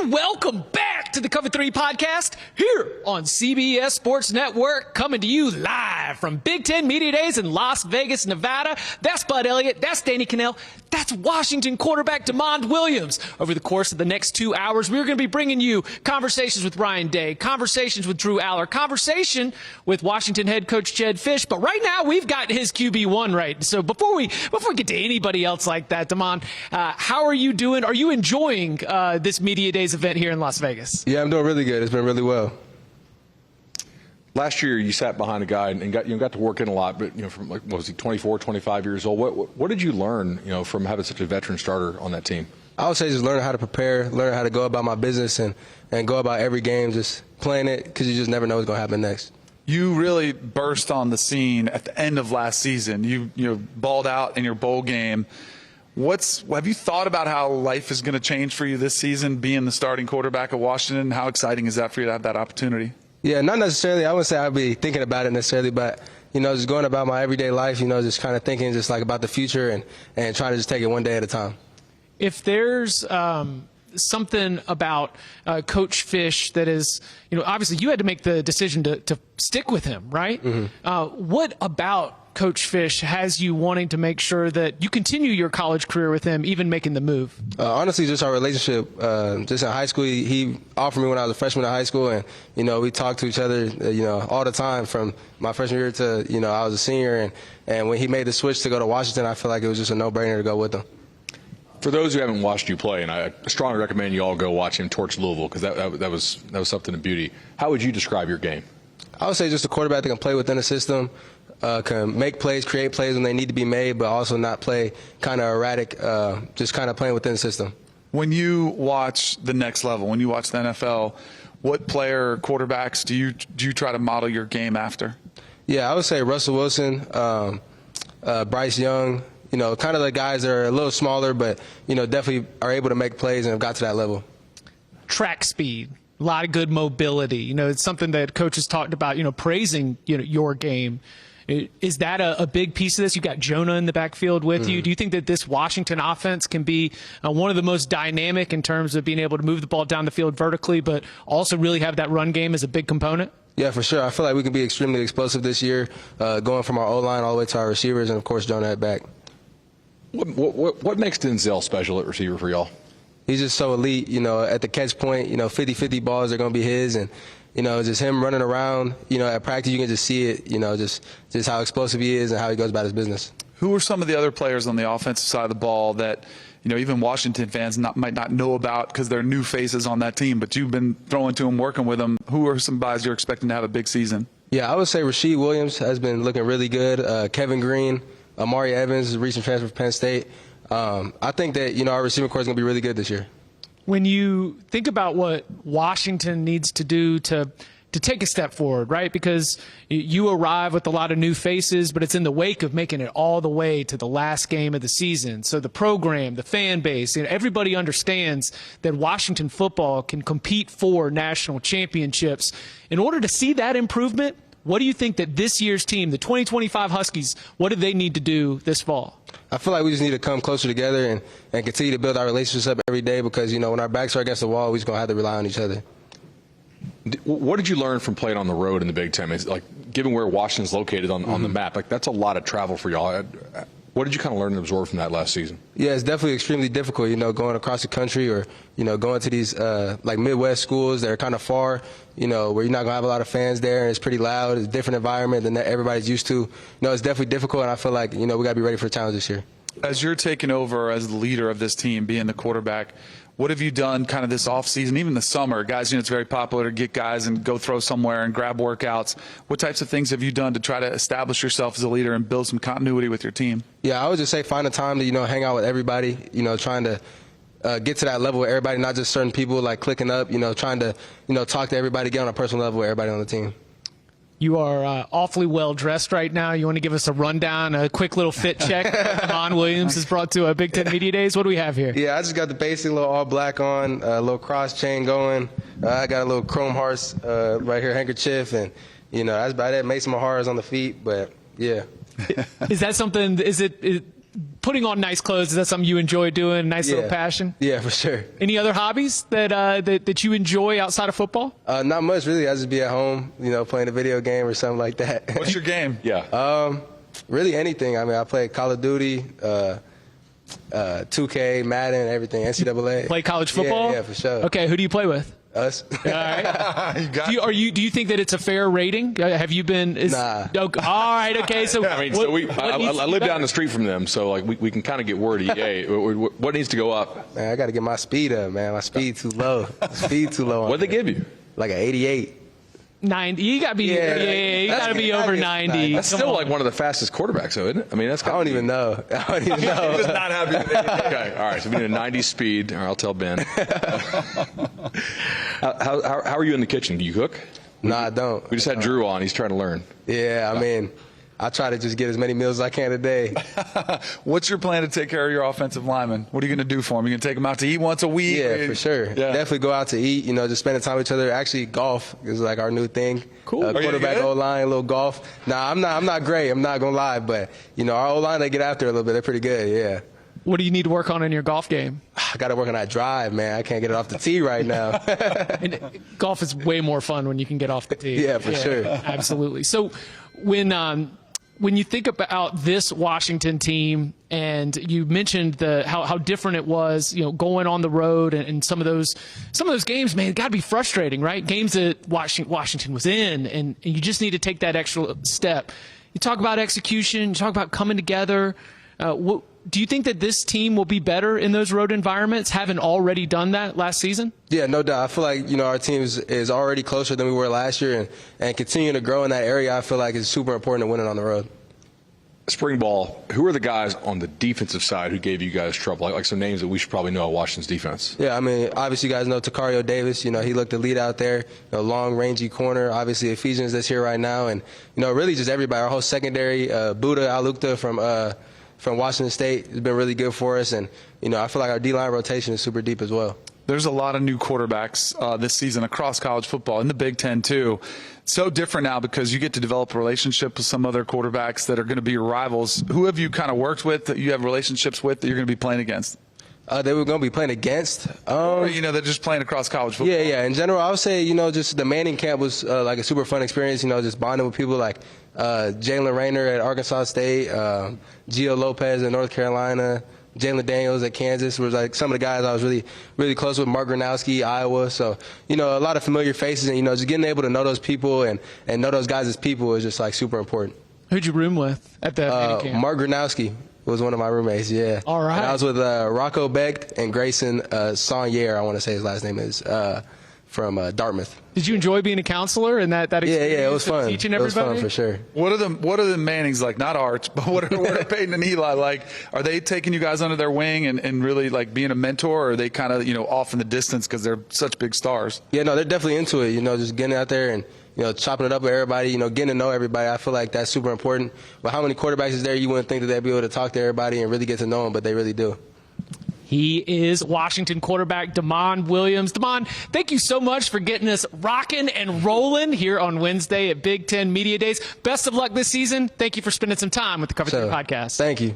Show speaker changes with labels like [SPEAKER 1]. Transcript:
[SPEAKER 1] and welcome back to the Cover 3 podcast here on CBS Sports Network, coming to you live from Big Ten Media Days in Las Vegas, Nevada. That's Bud Elliott. That's Danny Kanell. That's Washington quarterback DeMond Williams. Over the course of the next 2 hours, we're going to be bringing you conversations with Ryan Day, conversations with Drew Aller, conversation with Washington head coach Jedd Fisch. But right now, we've got his QB1 right. So before we get to anybody else like that, DeMond, how are you doing? Are you enjoying this Media Days event here in Las Vegas?
[SPEAKER 2] Yeah, I'm doing really good. It's been really well.
[SPEAKER 3] Last year, you sat behind a guy and got to work in a lot, but from what was he, 24, 25 years old? What did you learn, from having such a veteran starter on that team?
[SPEAKER 2] I would say just learning how to prepare, learning how to go about my business, and go about every game, just playing it, because you just never know what's going to happen next.
[SPEAKER 4] You really burst on the scene at the end of last season. You balled out in your bowl game. Have you thought about how life is going to change for you this season, being the starting quarterback of Washington? How exciting is that for you to have that opportunity?
[SPEAKER 2] Yeah, not necessarily. I wouldn't say I'd be thinking about it necessarily, but, just going about my everyday life, just kind of thinking just like about the future and trying to just take it one day at a time.
[SPEAKER 1] If there's something about Coach Fisch that is, obviously you had to make the decision to stick with him, right? Mm-hmm. What about Coach Fisch has you wanting to make sure that you continue your college career with him, even making the move?
[SPEAKER 2] Honestly, just our relationship. Just in high school, he offered me when I was a freshman in high school, and we talked to each other, all the time from my freshman year to I was a senior, and when he made the switch to go to Washington, I feel like it was just a no-brainer to go with him.
[SPEAKER 3] For those who haven't watched you play, and I strongly recommend you all go watch him torch Louisville, because that was something of beauty. How would you describe your game?
[SPEAKER 2] I would say just a quarterback that can play within the system. Can make plays, create plays when they need to be made, but also not play kind of erratic, just kind of playing within the system. When
[SPEAKER 4] you watch the next level, when you watch the NFL, what player or quarterbacks do you try to model your game after?
[SPEAKER 2] Yeah, I would say Russell Wilson, Bryce Young, kind of the guys that are a little smaller, but, definitely are able to make plays and have got to that level.
[SPEAKER 1] Track speed. A lot of good mobility. It's something that coaches talked about, praising, your game. Is that a big piece of this? You got Jonah in the backfield with you. Do you think that this Washington offense can be one of the most dynamic in terms of being able to move the ball down the field vertically, but also really have that run game as a big component?
[SPEAKER 2] Yeah, for sure. I feel like we can be extremely explosive this year, going from our O-line all the way to our receivers, and, of course, Jonah at back.
[SPEAKER 3] What makes Denzel special at receiver for y'all?
[SPEAKER 2] He's just so elite, at the catch point, 50-50 balls are going to be his, and, just him running around, at practice you can just see it, just how explosive he is and how he goes about his business.
[SPEAKER 4] Who are some of the other players on the offensive side of the ball that, even Washington fans might not know about because they're new faces on that team, but you've been throwing to them, working with them? Who are some guys you're expecting to have a big season?
[SPEAKER 2] Yeah, I would say Rasheed Williams has been looking really good. Kevin Green, Amari Evans is a recent transfer from Penn State. I think that, our receiving corps is going to be really good this year.
[SPEAKER 1] When you think about what Washington needs to do to take a step forward, right? Because you arrive with a lot of new faces, but it's in the wake of making it all the way to the last game of the season. So the program, the fan base, everybody understands that Washington football can compete for national championships. In order to see that improvement, what do you think that this year's team, the 2025 Huskies, what do they need to do this fall?
[SPEAKER 2] I feel like we just need to come closer together and continue to build our relationships up every day, because, when our backs are against the wall, we're just going to have to rely on each other.
[SPEAKER 3] What did you learn from playing on the road in the Big Ten? It's like, given where Washington's located on the map, that's a lot of travel for y'all. What did you kind of learn and absorb from that last season?
[SPEAKER 2] Yeah, it's definitely extremely difficult, going across the country, or, going to these like Midwest schools that are kind of far, where you're not going to have a lot of fans there, and it's pretty loud. It's a different environment than everybody's used to. It's definitely difficult, and I feel like, we got to be ready for the challenge this year.
[SPEAKER 4] As you're taking over as the leader of this team, being the quarterback, what have you done kind of this offseason, even the summer? Guys, it's very popular to get guys and go throw somewhere and grab workouts. What types of things have you done to try to establish yourself as a leader and build some continuity with your team? Yeah,
[SPEAKER 2] I would just say find a time to, hang out with everybody, trying to get to that level with everybody, not just certain people, like clicking up, trying to, talk to everybody, get on a personal level with everybody on the team.
[SPEAKER 1] You are awfully well dressed right now. You want to give us a rundown, a quick little fit check? DeMond Williams is brought to Big Ten Media Days. What do we have here?
[SPEAKER 2] Yeah, I just got the basic little all black on, a little cross chain going. I got a little chrome hearts right here, handkerchief, and that's about it. Made some hearts on the feet, but yeah.
[SPEAKER 1] Is that something? Is it putting on nice clothes, is that something you enjoy doing? Nice little passion?
[SPEAKER 2] Yeah, for sure.
[SPEAKER 1] Any other hobbies that you enjoy outside of football?
[SPEAKER 2] Not much, really. I just be at home, playing a video game or something like that.
[SPEAKER 4] What's your game?
[SPEAKER 3] Yeah.
[SPEAKER 2] Really anything. I mean, I play Call of Duty, 2K, Madden, everything, NCAA.
[SPEAKER 1] Play college football?
[SPEAKER 2] Yeah, for sure.
[SPEAKER 1] Okay, who do you play with?
[SPEAKER 2] Us.
[SPEAKER 1] All right. Do you think that it's a fair rating? Have you been?
[SPEAKER 2] Nah.
[SPEAKER 1] All right. Okay. So
[SPEAKER 3] I mean, I live down the street from them, so like we can kind of get wordy. Hey, what needs to go up?
[SPEAKER 2] Man, I got to get my speed up, man. My speed too low. Speed too low.
[SPEAKER 3] What'd they give you?
[SPEAKER 2] Like an 88.
[SPEAKER 1] 90. You gotta be. You gotta be over 90.
[SPEAKER 3] That's still like one of the fastest quarterbacks, though, isn't it? I mean, that's.
[SPEAKER 2] I don't even know.
[SPEAKER 4] He's not happy with it.
[SPEAKER 3] Okay. All right. So we need a 90 speed. All right, I'll tell Ben. How are you in the kitchen? Do you cook?
[SPEAKER 2] No, I don't.
[SPEAKER 3] We just had Drew on. He's trying to learn.
[SPEAKER 2] Yeah, I mean, I try to just get as many meals as I can a day.
[SPEAKER 4] What's your plan to take care of your offensive linemen? What are you going to do for them? You going to take them out to eat once a week?
[SPEAKER 2] Yeah, for sure. Yeah. Definitely go out to eat, just spending time with each other. Actually, golf is like our new thing.
[SPEAKER 1] Cool.
[SPEAKER 2] Quarterback, O-line, a little golf. Nah, I'm not great. I'm not going to lie. But, our O-line, they get after it a little bit. They're pretty good, yeah.
[SPEAKER 1] What do you need to work on in your golf game?
[SPEAKER 2] I got to work on that drive, man. I can't get it off the tee right now.
[SPEAKER 1] And golf is way more fun when you can get off the tee.
[SPEAKER 2] Yeah, for sure.
[SPEAKER 1] Absolutely. So when you think about this Washington team, and you mentioned how different it was, going on the road and some of those games, man, it got to be frustrating, right? Games that Washington was in, and you just need to take that extra step. You talk about execution, you talk about coming together. Do you think that this team will be better in those road environments, having already done that last season?
[SPEAKER 2] Yeah, no doubt. I feel like, our team is already closer than we were last year, and continuing to grow in that area, I feel like is super important to winning on the road.
[SPEAKER 3] Spring ball, who are the guys on the defensive side who gave you guys trouble? Like some names that we should probably know at Washington's defense.
[SPEAKER 2] Yeah, I mean, obviously you guys know Takario Davis. He looked the lead out there, long, rangy corner. Obviously Ephesians that's here right now. And, really just everybody, our whole secondary, Buddha Alukta from Washington State has been really good for us. And, I feel like our D-line rotation is super deep as well.
[SPEAKER 4] There's a lot of new quarterbacks this season across college football, in the Big Ten too. So different now because you get to develop a relationship with some other quarterbacks that are going to be your rivals. Who have you kind of worked with that you have relationships with that you're going to be playing against?
[SPEAKER 2] They were going to be playing against.
[SPEAKER 4] Or, they're just playing across college football.
[SPEAKER 2] Yeah. In general, I would say, just the Manning camp was like a super fun experience, just bonding with people like Jalen Rayner at Arkansas State, Gio Lopez at North Carolina, Jalen Daniels at Kansas was like some of the guys I was really, really close with. Mark Gronowski, Iowa. So, a lot of familiar faces, and, just getting able to know those people and know those guys as people is just like super important.
[SPEAKER 1] Who'd you room with at the camp?
[SPEAKER 2] Mark Gronowski was one of my roommates, yeah.
[SPEAKER 1] All right.
[SPEAKER 2] And I was with Rocco Becht and Grayson Saunier, I want to say his last name is, from Dartmouth.
[SPEAKER 1] Did you enjoy being a counselor and that experience?
[SPEAKER 2] Yeah, it was fun.
[SPEAKER 1] Teaching everybody?
[SPEAKER 2] It was fun for sure.
[SPEAKER 4] What are the Mannings like? Not Arch, but what are Peyton and Eli like? Are they taking you guys under their wing and really like being a mentor, or are they kind of off in the distance because they're such big stars?
[SPEAKER 2] Yeah, no, they're definitely into it. Just getting out there and chopping it up with everybody. Getting to know everybody. I feel like that's super important. But how many quarterbacks is there? You wouldn't think that they'd be able to talk to everybody and really get to know them, but they really do.
[SPEAKER 1] He is Washington quarterback Damon Williams. Damon, thank you so much for getting us rocking and rolling here on Wednesday at Big Ten Media Days. Best of luck this season. Thank you for spending some time with the Cover 3 podcast.
[SPEAKER 2] Thank you.